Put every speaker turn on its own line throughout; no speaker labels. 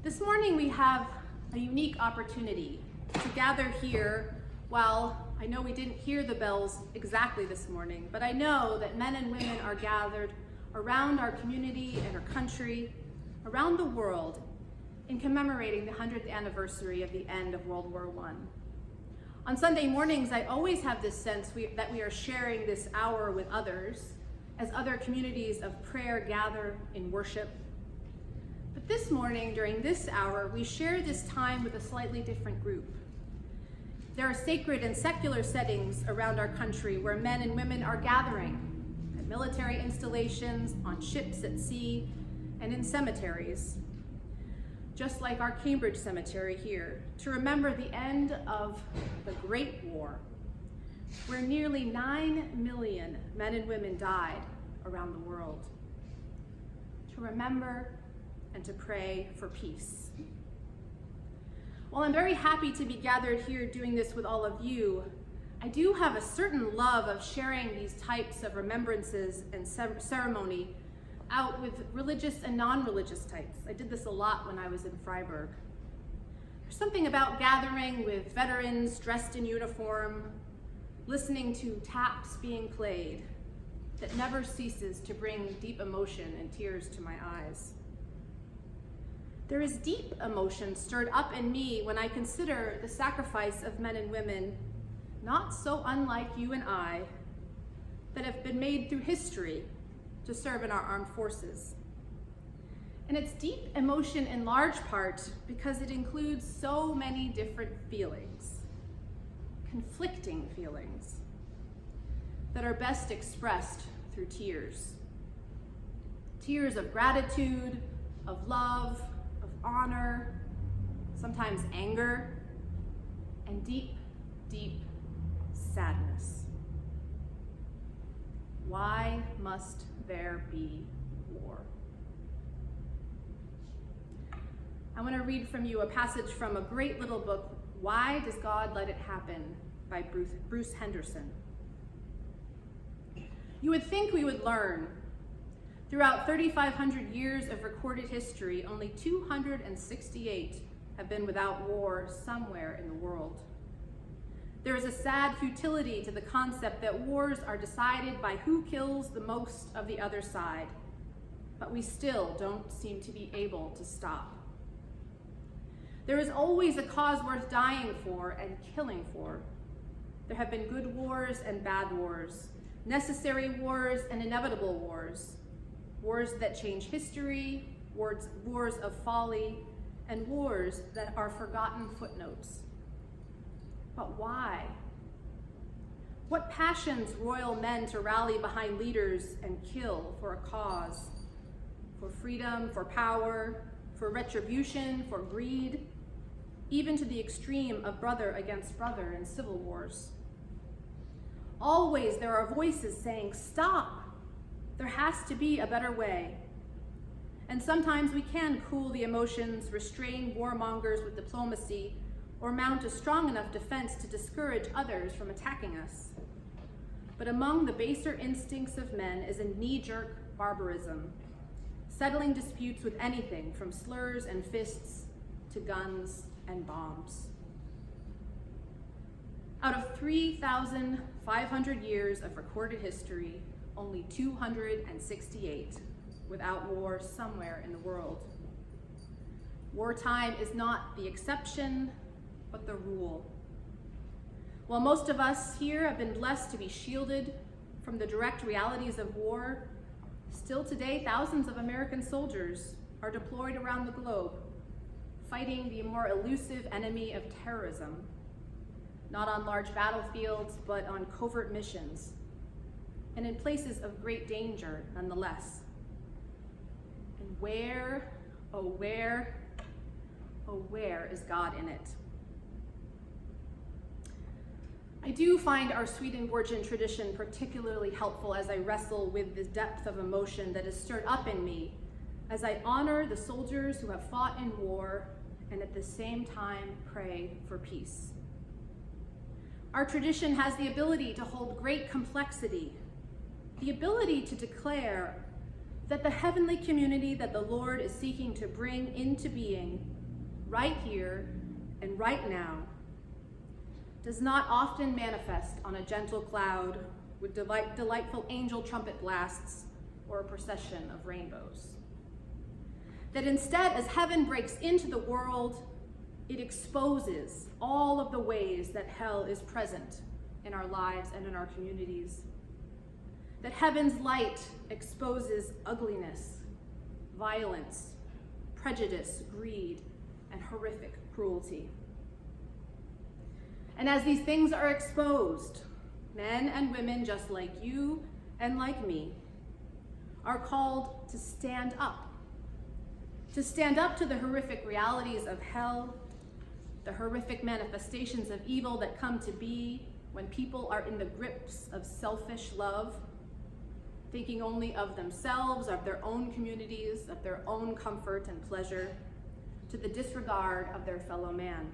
This morning we have a unique opportunity to gather here. While I know we didn't hear the bells exactly this morning, but I know that men and women are gathered around our community and our country, around the world, in commemorating the 100th anniversary of the end of World War I. On Sunday mornings, I always have this sense that we are sharing this hour with others as other communities of prayer gather in worship. But this morning, during this hour, we share this time with a slightly different group. There are sacred and secular settings around our country where men and women are gathering at military installations, on ships at sea, and in cemeteries, just like our Cambridge Cemetery here, to remember the end of the Great War, where nearly 9 million men and women died around the world. To remember and to pray for peace. While I'm very happy to be gathered here doing this with all of you, I do have a certain love of sharing these types of remembrances and ceremony out with religious and non-religious types. I did this a lot when I was in Freiburg. There's something about gathering with veterans dressed in uniform, listening to taps being played, that never ceases to bring deep emotion and tears to my eyes. There is deep emotion stirred up in me when I consider the sacrifice of men and women, not so unlike you and I, that have been made through history to serve in our armed forces. And it's deep emotion in large part because it includes so many different feelings, conflicting feelings, that are best expressed through tears. Tears of gratitude, of love, of honor, sometimes anger, and deep, deep sadness. Why must there be war? I want to read from you a passage from a great little book, Why Does God Let It Happen, by Bruce Henderson. You would think we would learn. Throughout 3,500 years of recorded history, only 268 have been without war somewhere in the world. There is a sad futility to the concept that wars are decided by who kills the most of the other side, but we still don't seem to be able to stop. There is always a cause worth dying for and killing for. There have been good wars and bad wars, necessary wars and inevitable wars, wars that change history, wars of folly, and wars that are forgotten footnotes. But why? What passions roil men to rally behind leaders and kill for a cause? For freedom, for power, for retribution, for greed, even to the extreme of brother against brother in civil wars. Always there are voices saying, stop, there has to be a better way. And sometimes we can cool the emotions, restrain warmongers with diplomacy, or mount a strong enough defense to discourage others from attacking us. But among the baser instincts of men is a knee-jerk barbarism, settling disputes with anything from slurs and fists to guns and bombs. Out of 3,500 years of recorded history, only 268 without war somewhere in the world. Wartime is not the exception, but the rule. While most of us here have been blessed to be shielded from the direct realities of war, still today thousands of American soldiers are deployed around the globe, fighting the more elusive enemy of terrorism, not on large battlefields, but on covert missions, and in places of great danger nonetheless. And where, oh where, oh where is God in it? I do find our Swedenborgian tradition particularly helpful as I wrestle with the depth of emotion that is stirred up in me as I honor the soldiers who have fought in war and at the same time pray for peace. Our tradition has the ability to hold great complexity, the ability to declare that the heavenly community that the Lord is seeking to bring into being right here and right now does not often manifest on a gentle cloud with delightful angel trumpet blasts or a procession of rainbows. That instead, as heaven breaks into the world, it exposes all of the ways that hell is present in our lives and in our communities. That heaven's light exposes ugliness, violence, prejudice, greed, and horrific cruelty. And as these things are exposed, men and women just like you and like me are called to stand up to the horrific realities of hell, the horrific manifestations of evil that come to be when people are in the grips of selfish love, thinking only of themselves, of their own communities, of their own comfort and pleasure, to the disregard of their fellow man,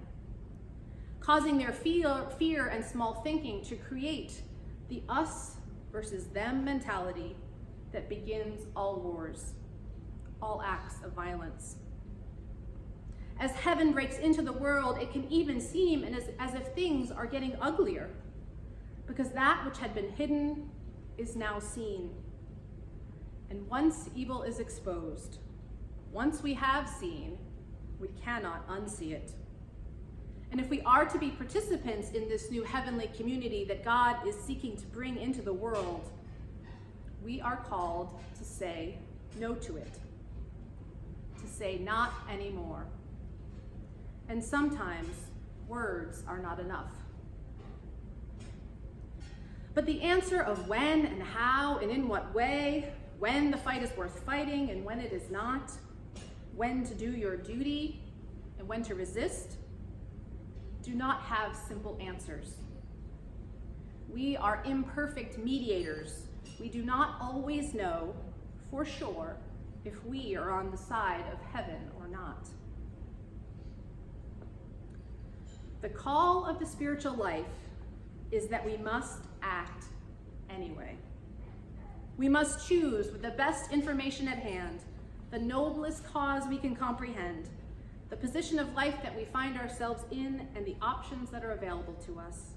causing their fear and small thinking to create the us versus them mentality that begins all wars, all acts of violence. As heaven breaks into the world, it can even seem as if things are getting uglier, because that which had been hidden is now seen. And once evil is exposed, once we have seen, we cannot unsee it. And if we are to be participants in this new heavenly community that God is seeking to bring into the world, we are called to say no to it, to say not anymore. And sometimes words are not enough. But the answer of when and how and in what way, when the fight is worth fighting and when it is not, when to do your duty and when to resist, do not have simple answers. We are imperfect mediators. We do not always know for sure if we are on the side of heaven or not. The call of the spiritual life is that we must act anyway. We must choose with the best information at hand, the noblest cause we can comprehend, the position of life that we find ourselves in, and the options that are available to us.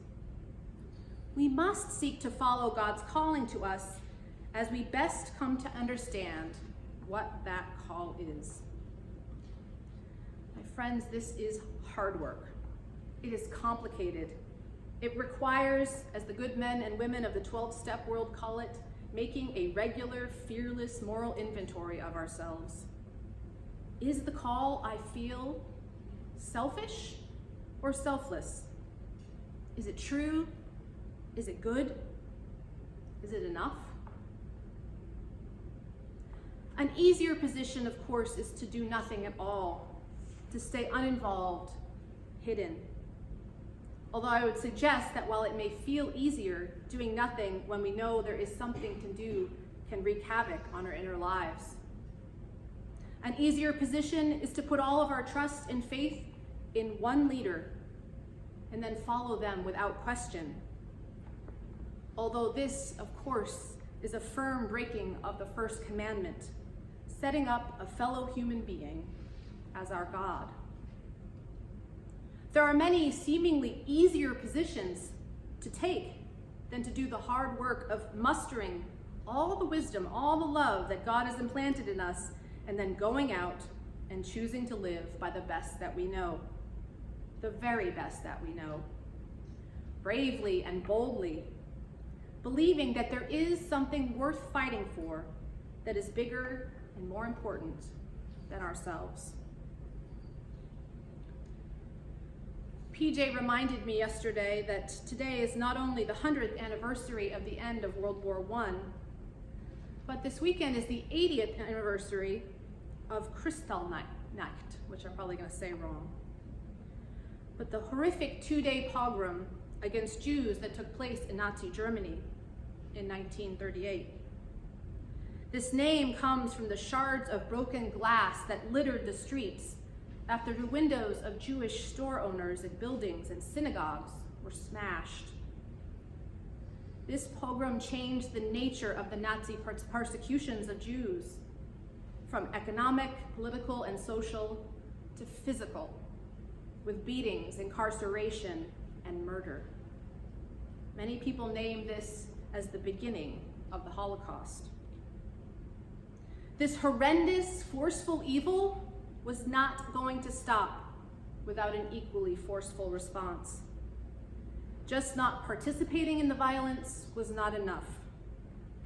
We must seek to follow God's calling to us as we best come to understand what that call is. My friends, this is hard work. It is complicated. It requires, as the good men and women of the 12-step world call it, making a regular, fearless moral inventory of ourselves. Is the call I feel selfish or selfless? Is it true? Is it good? Is it enough? An easier position, of course, is to do nothing at all, to stay uninvolved, hidden. Although I would suggest that while it may feel easier, doing nothing when we know there is something to do can wreak havoc on our inner lives. An easier position is to put all of our trust and faith in one leader and then follow them without question. Although this, of course, is a firm breaking of the first commandment, setting up a fellow human being as our God. There are many seemingly easier positions to take than to do the hard work of mustering all the wisdom, all the love that God has implanted in us, and then going out and choosing to live by the best that we know, the very best that we know, bravely and boldly, believing that there is something worth fighting for that is bigger and more important than ourselves. PJ reminded me yesterday that today is not only the 100th anniversary of the end of World War I, but this weekend is the 80th anniversary of Kristallnacht, which I'm probably going to say wrong. But the horrific two-day pogrom against Jews that took place in Nazi Germany in 1938. This name comes from the shards of broken glass that littered the streets after the windows of Jewish store owners and buildings and synagogues were smashed. This pogrom changed the nature of the Nazi persecutions of Jews from economic, political, and social to physical, with beatings, incarceration, and murder. Many people name this as the beginning of the Holocaust. This horrendous, forceful evil was not going to stop without an equally forceful response. Just not participating in the violence was not enough.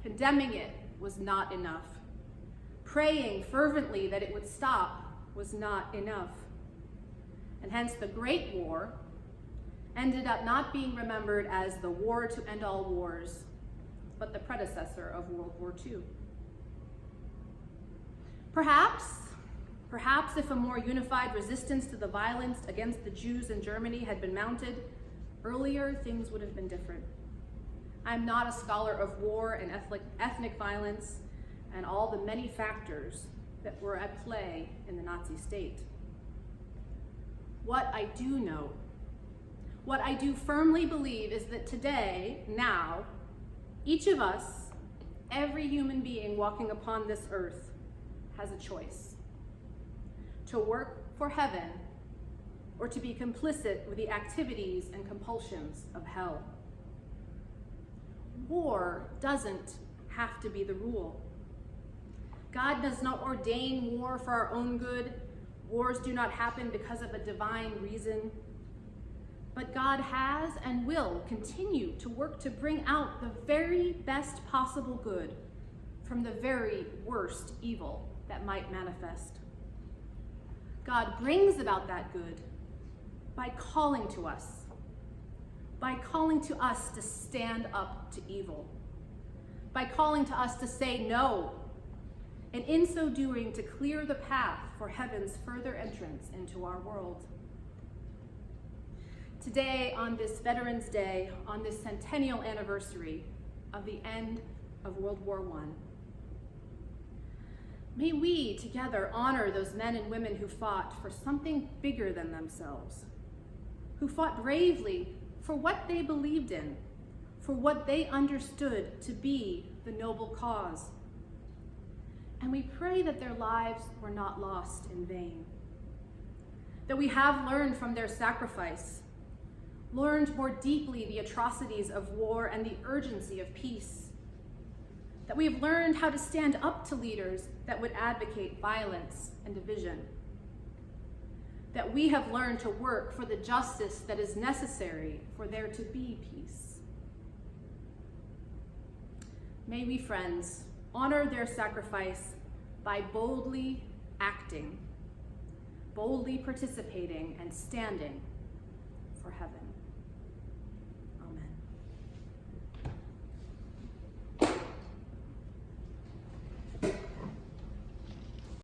Condemning it was not enough. Praying fervently that it would stop was not enough. And hence the Great War ended up not being remembered as the war to end all wars, but the predecessor of World War II. Perhaps if a more unified resistance to the violence against the Jews in Germany had been mounted earlier, things would have been different. I'm not a scholar of war and ethnic violence and all the many factors that were at play in the Nazi state. What I do know, what I do firmly believe is that today, now, each of us, every human being walking upon this earth, has a choice: to work for heaven or to be complicit with the activities and compulsions of hell. War doesn't have to be the rule. God does not ordain war for our own good. Wars do not happen because of a divine reason. But God has and will continue to work to bring out the very best possible good from the very worst evil that might manifest. God brings about that good by calling to us to stand up to evil, by calling to us to say no, and in so doing to clear the path for heaven's further entrance into our world. Today, on this Veterans Day, on this centennial anniversary of the end of World War I, may we together honor those men and women who fought for something bigger than themselves, who fought bravely for what they believed in, for what they understood to be the noble cause. And we pray that their lives were not lost in vain, that we have learned from their sacrifice, learned more deeply the atrocities of war and the urgency of peace, that we have learned how to stand up to leaders that would advocate violence and division, that we have learned to work for the justice that is necessary for there to be peace. May we, friends, honor their sacrifice by boldly acting, boldly participating, and standing for heaven.